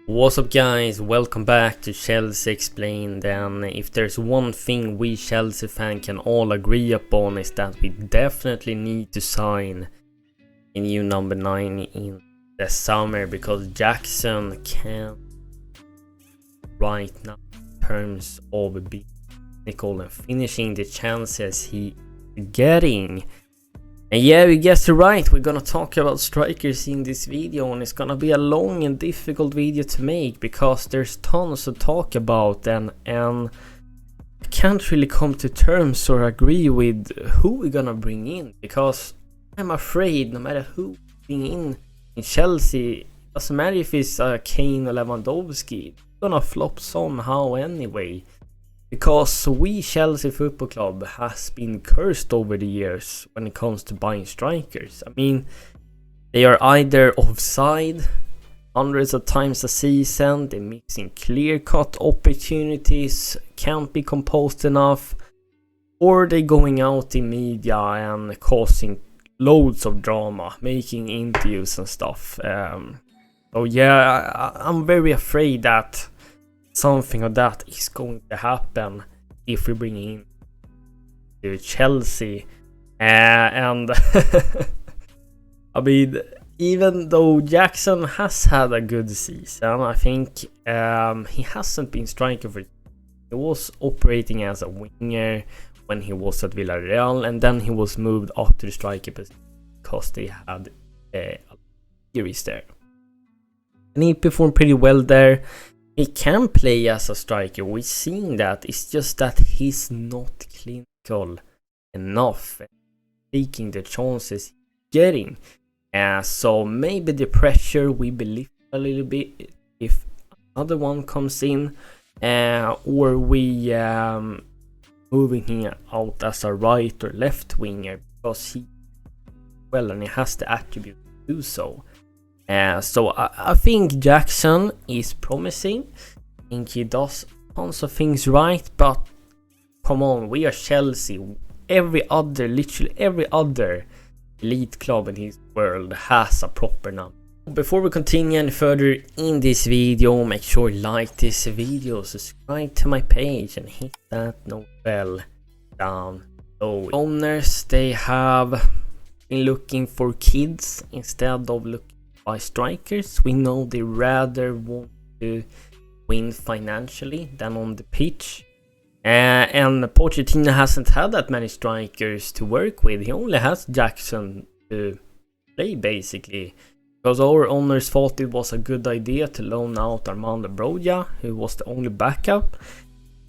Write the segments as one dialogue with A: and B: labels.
A: What's up guys, welcome back to Chelsea Explained. And if there's one thing we Chelsea fans can all agree upon is that we definitely need to sign a new number 9 in the summer, because Jackson can't right now in terms of being technical and finishing the chances he's getting. And yeah, we guessed it right, we're gonna talk about strikers in this video, and it's gonna be a long and difficult video to make because there's tons to talk about, and I can't really come to terms or agree with who we're gonna bring in, because I'm afraid no matter who we bring in Chelsea, it doesn't matter if it's Kane or Lewandowski, it's gonna flop somehow anyway. Because we Chelsea Football Club has been cursed over the years when it comes to buying strikers. I mean, they are either offside hundreds of times a season, they're missing clear-cut opportunities, can't be composed enough, or they're going out in media and causing loads of drama, making interviews and stuff. So yeah, I'm very afraid that something of that is going to happen if we bring in to Chelsea. And I mean, even though Jackson has had a good season, I think he hasn't been striker for. He was operating as a winger when he was at Villarreal, and then he was moved up to the striker position because they had a series there, and he performed pretty well there. He can play as a striker, we've seen that. It's just that he's not clinical enough, taking the chances he's getting. So maybe the pressure will be lifted a little bit if another one comes in, or we moving him out as a right or left winger, because he well and he has the attribute to do so. So I think Jackson is promising. I think he does tons of things right, but come on, we are Chelsea. Literally every other elite club in his world has a proper number. Before we continue any further in this video, make sure you like this video, subscribe to my page, and hit that note bell down below. Owners, they have been looking for kids instead of looking by strikers. We know they rather want to win financially than on the pitch, and Pochettino hasn't had that many strikers to work with. He only has Jackson to play basically, because our owners thought it was a good idea to loan out Armando Broja, who was the only backup,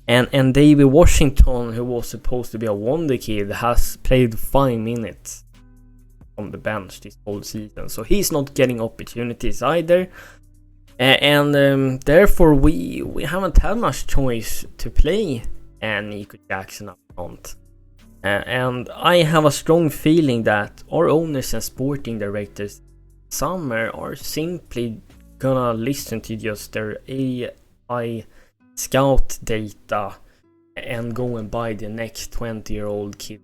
A: and David Washington, who was supposed to be a wonder kid, has played 5 minutes on the bench this whole season, so he's not getting opportunities either, and therefore we haven't had much choice to play Nico Jackson up front, and I have a strong feeling that our owners and sporting directors summer are simply gonna listen to just their AI scout data and go and buy the next 20-year-old kid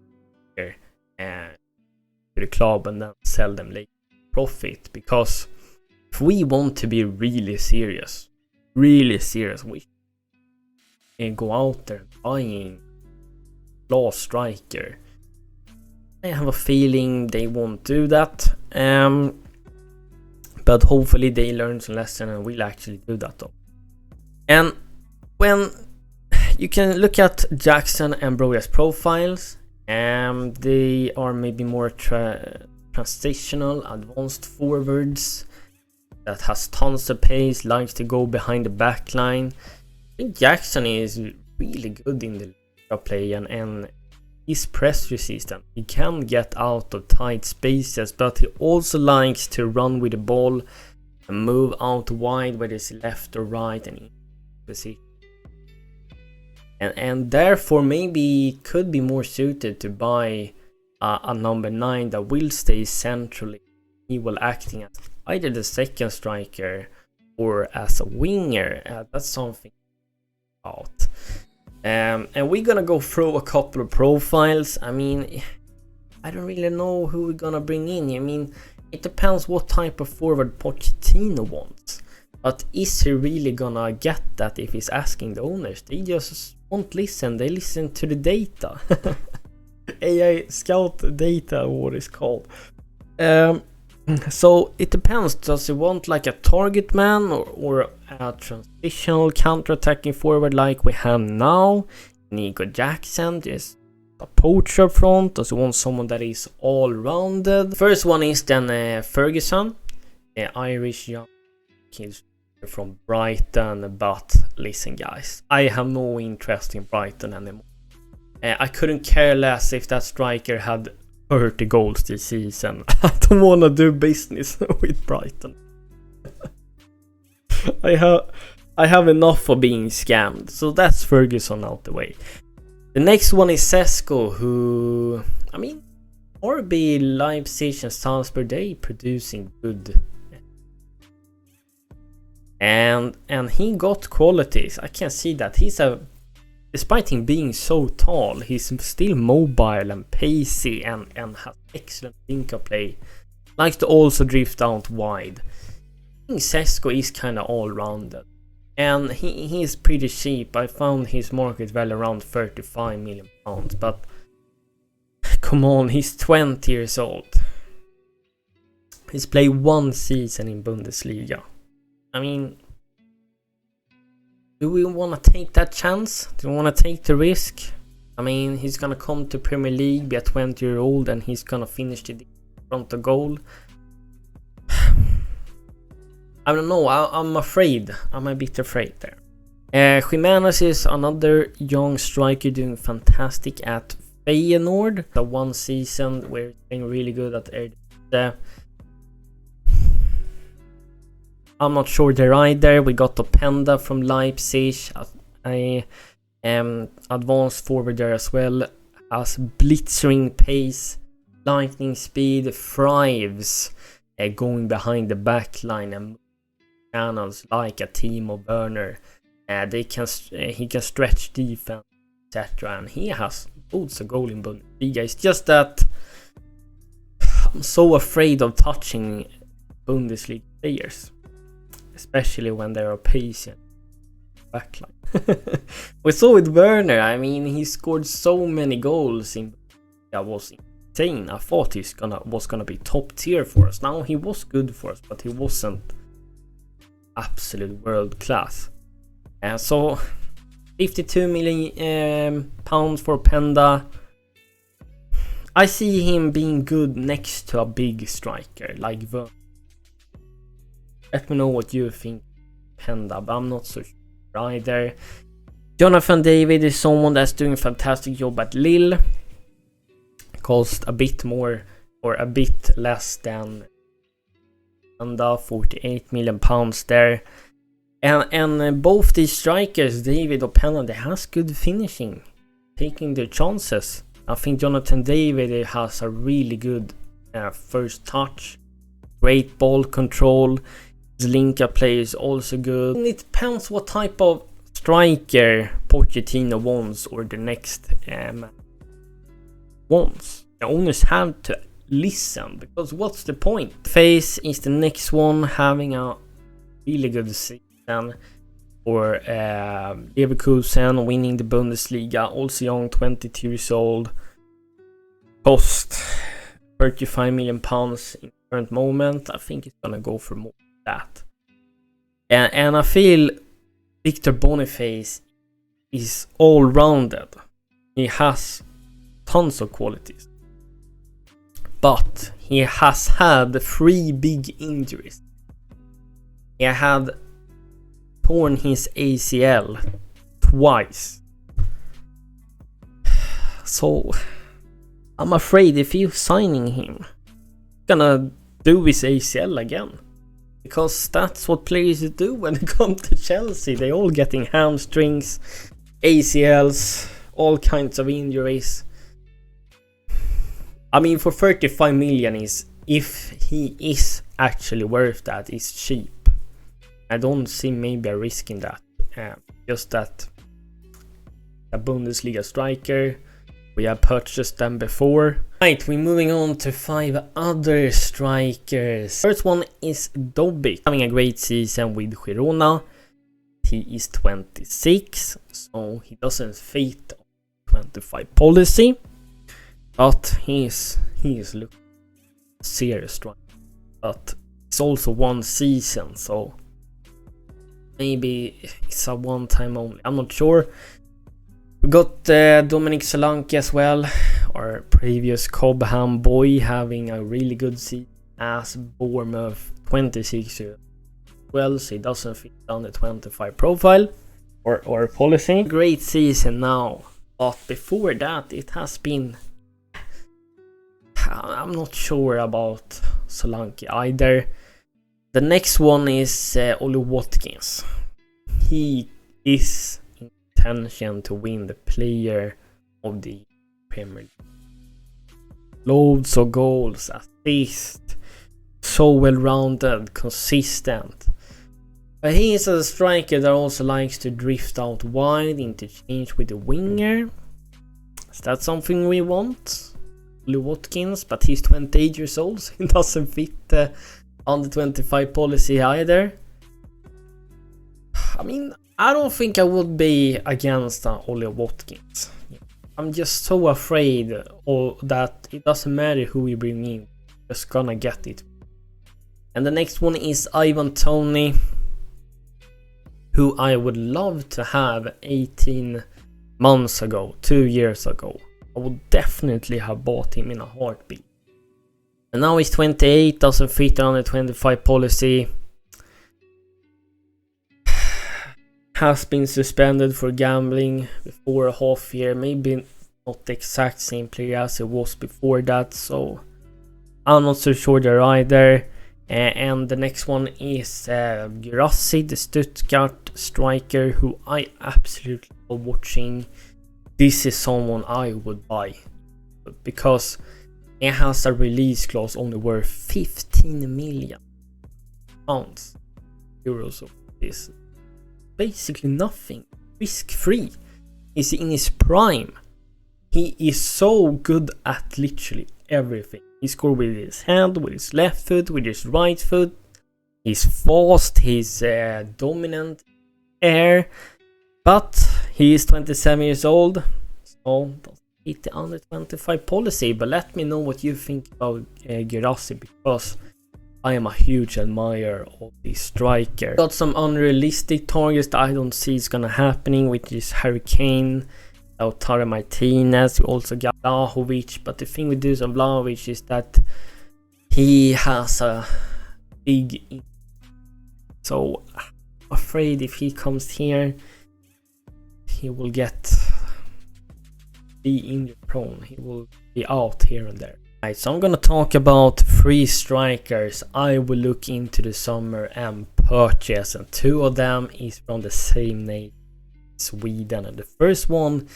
A: here to the club and then sell them later profit. Because if we want to be really serious, we can go out there buying class striker. I have a feeling they won't do that, but hopefully they learn some lesson and will actually do that though. And when you can look at Jackson and Broja's profiles, they are maybe more transitional, advanced forwards that has tons of pace, likes to go behind the back line. I think Jackson is really good in the play, and he's press resistant. He can get out of tight spaces, but he also likes to run with the ball and move out wide, whether it's left or right, and in position. And therefore maybe could be more suited to buy a number 9 that will stay centrally. He will acting as either the second striker or as a winger. That's something about. And we're gonna go through a couple of profiles. I mean, I don't really know who we're gonna bring in. I mean, it depends what type of forward Pochettino wants. But is he really gonna get that if he's asking the owners? They just won't listen. They listen to the data. AI scout data, what it's called. So it depends. Does he want like a target man or a transitional counter-attacking forward like we have now? Nico Jackson is a poacher front. Does he want someone that is all-rounded? First one is then Ferguson, Irish young kid from Brighton. But listen guys, I have no interest in Brighton anymore. I couldn't care less if that striker had 30 goals this season. I don't want to do business with Brighton. I have enough of being scammed. So that's Ferguson out the way. The next one is Sesko, who, I mean, RB, Leipzig and Salzburg, they producing good. And he got qualities. I can see that despite him being so tall, he's still mobile and pacey and has excellent link-up play. Likes to also drift out wide. I think Sesko is kind of all-rounded. And he is pretty cheap. I found his market value around 35 million pounds. But come on, he's 20 years old. He's played one season in Bundesliga. I mean, do we want to take that chance? Do we want to take the risk? I mean, he's going to come to Premier League, be a 20-year-old, and he's going to finish the front of goal. I don't know, I'm afraid. I'm a bit afraid there. Jimenez is another young striker doing fantastic at Feyenoord. The one season where he's been really good at Eredivisie. I'm not sure there either. We got Openda from Leipzig. I am advanced forward there as well. Has blitzering pace, lightning speed, thrives going behind the back line and channels like a Timo Werner. He can stretch defense, etc. And he has loads of goal in Bundesliga. It's just that I'm so afraid of touching Bundesliga players, especially when they are patient backline. We saw with Werner. I mean, he scored so many goals in that was insane. I thought he was gonna be top tier for us. Now he was good for us, but he wasn't absolute world class. And so 52 million pounds for Penda. I see him being good next to a big striker like Werner. Let me know what you think, Penda, but I'm not so sure either. Jonathan David is someone that's doing a fantastic job at Lille. Cost a bit more or a bit less than Penda, 48 million pounds there. And both these strikers, David or Penda, they has good finishing, taking their chances. I think Jonathan David has a really good first touch, great ball control. His link-up play is also good. And it depends what type of striker Pochettino wants or the next wants. The owners have to listen, because what's the point? Face is the next one, having a really good season for Leverkusen, winning the Bundesliga, also young, 22 years old. Cost 35 million pounds in the current moment. I think it's gonna go for more than that. And I feel Victor Boniface is all-rounded. He has tons of qualities, but he has had 3 big injuries. He had torn his ACL twice. So I'm afraid if you're signing him, gonna do his ACL again. Because that's what players do when they come to Chelsea. They all getting hamstrings, ACLs, all kinds of injuries. I mean, for 35 million is, if he is actually worth that, is cheap. I don't see maybe a risk in that. Just that a Bundesliga striker, we have purchased them before. Right, we're moving on to 5 other strikers. First one is Dobbik, having a great season with Girona. He is 26, so he doesn't fit 25 policy, but he is looking serious striker. But it's also one season, so maybe it's a one time only. I'm not sure. We got Dominic Solanke as well, our previous Cobham boy, having a really good season as Bournemouth, 26 years well, so he doesn't fit on the 25 profile or policy. Great season now, but before that it has been, I'm not sure about Solanke either. The next one is Ollie Watkins. He is in intention to win the player of the Premier League. Loads of goals, assists, so well-rounded, consistent. But he is a striker that also likes to drift out wide, interchange with the winger. Is that something we want? Ollie Watkins, but he's 28 years old, so he doesn't fit on the 25 policy either. I mean, I don't think I would be against Ollie Watkins. I'm just so afraid that it doesn't matter who we bring in, we're just gonna get it. And the next one is Ivan Toney, who I would love to have 18 months ago, 2 years ago. I would definitely have bought him in a heartbeat. And now he's 28, doesn't fit on the 25 policy. Has been suspended for gambling before a half year. Maybe not the exact same player as it was before that, so I'm not so sure there either. And the next one is Guirassy, the Stuttgart striker, who I absolutely love watching. This is someone I would buy because it has a release clause only worth 15 million pounds, euros of this. Basically nothing, risk free. He's in his prime. He is so good at literally everything. He scores with his hand, with his left foot, with his right foot. He's fast, he's dominant air, but he is 27 years old, so doesn't hit the under 25 policy. But let me know what you think about Guirassy, because I am a huge admirer of this striker. Got some unrealistic targets that I don't see is gonna happening, which is Harry Kane, Lautaro Martinez. We also got Vlahovic, but the thing with Dusan Vlahovic is that he has a big, so afraid if he comes here he will be injury prone. He will be out here and there. Right, so I'm gonna talk about 3 strikers I will look into the summer and purchase, and 2 of them is from the same name, Sweden. And the first one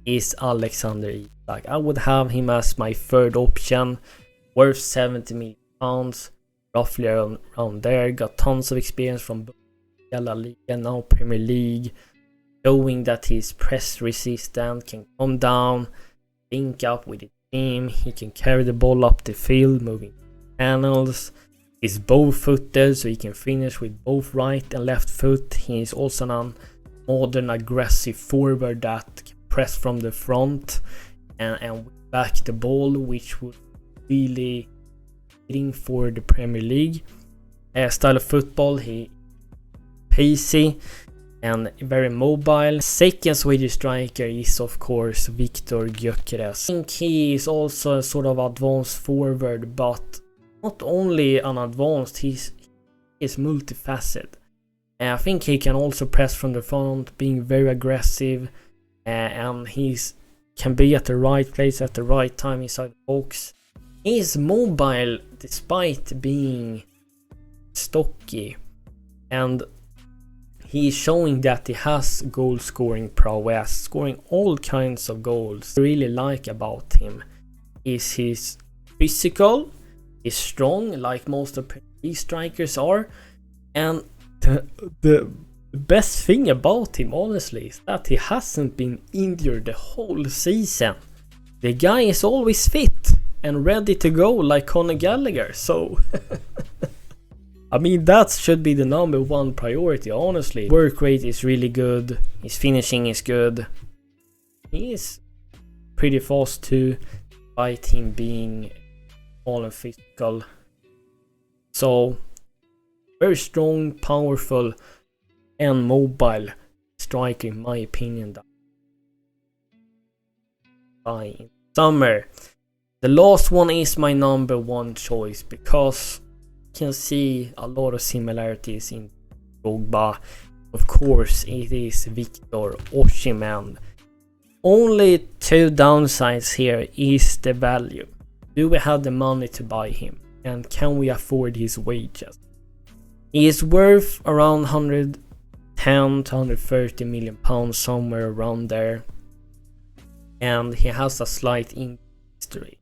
A: is Alexander Isak. I would have him as my third option, worth 70 million pounds, roughly around there. Got tons of experience from La Liga and now Premier League, showing that he's press resistant, can come down, link up with the team. He can carry the ball up the field, moving channels. He's both footed, so he can finish with both right and left foot. He is also an modern aggressive forward that can press from the front and back the ball, which would really fitting for the Premier League style of football. He pacey and very mobile. Second Swedish striker is of course Viktor Gyökeres. I think he is also a sort of advanced forward, but not only an advanced, he's multifaceted. I think he can also press from the front, being very aggressive, and he's can be at the right place at the right time inside the box. He is mobile despite being stocky, and he's showing that he has goal scoring prowess, scoring all kinds of goals. What I really like about him is he's physical, he's strong like most of these strikers are, and the best thing about him honestly is that he hasn't been injured the whole season. The guy is always fit. and ready to go like Conor Gallagher. So I mean, that should be the number one priority, honestly. Work rate is really good. His finishing is good. He is pretty fast too, despite him being all and physical. So, very strong, powerful, and mobile striker, in my opinion. In summer. The last one is my number one choice because can see a lot of similarities in Drogba. Of course, it is Victor Osimhen. Only two downsides here is the value. Do we have the money to buy him? And can we afford his wages? He is worth around 110 to 130 million pounds, somewhere around there. And he has a slight history.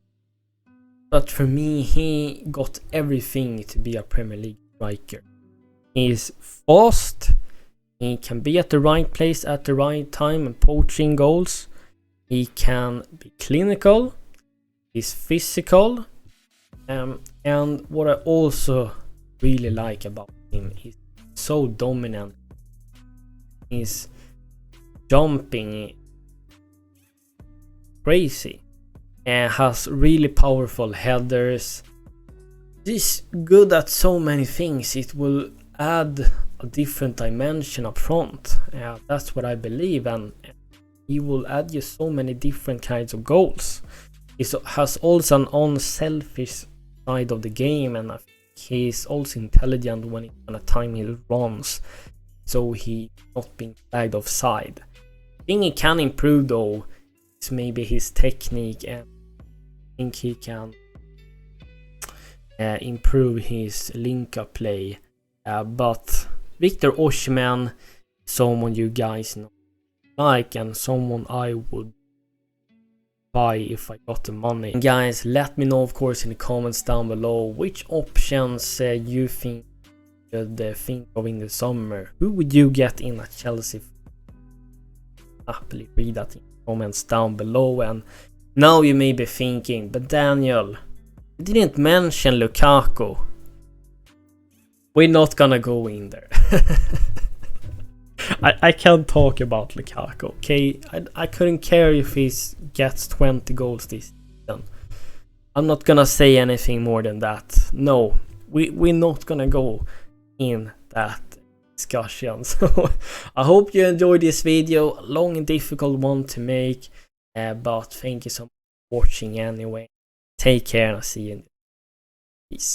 A: But for me, he got everything to be a Premier League striker. He is fast. He can be at the right place at the right time and poaching goals. He can be clinical. He's physical. And what I also really like about him is so dominant. He's jumping crazy. And has really powerful headers. He's good at so many things. It will add a different dimension up front. That's what I believe, and he will add you so many different kinds of goals. He has also an unselfish side of the game, and he's also intelligent when it's on a time he runs, so he's not being flagged offside. The thing he can improve though is maybe his technique, and I think he can improve his link-up play. But Victor Osimhen, someone you guys know like, and someone I would buy if I got the money. And guys, let me know of course in the comments down below which options you think should think of in the summer. Who would you get in at Chelsea? Happily read that in the comments down below. And now you may be thinking, but Daniel, you didn't mention Lukaku. We're not gonna go in there. I can't talk about Lukaku, okay? I couldn't care if he gets 20 goals this season. I'm not gonna say anything more than that. No, we're not gonna go in that discussion. So I hope you enjoyed this video. A long and difficult one to make. But thank you so much for watching anyway. Take care and I'll see you in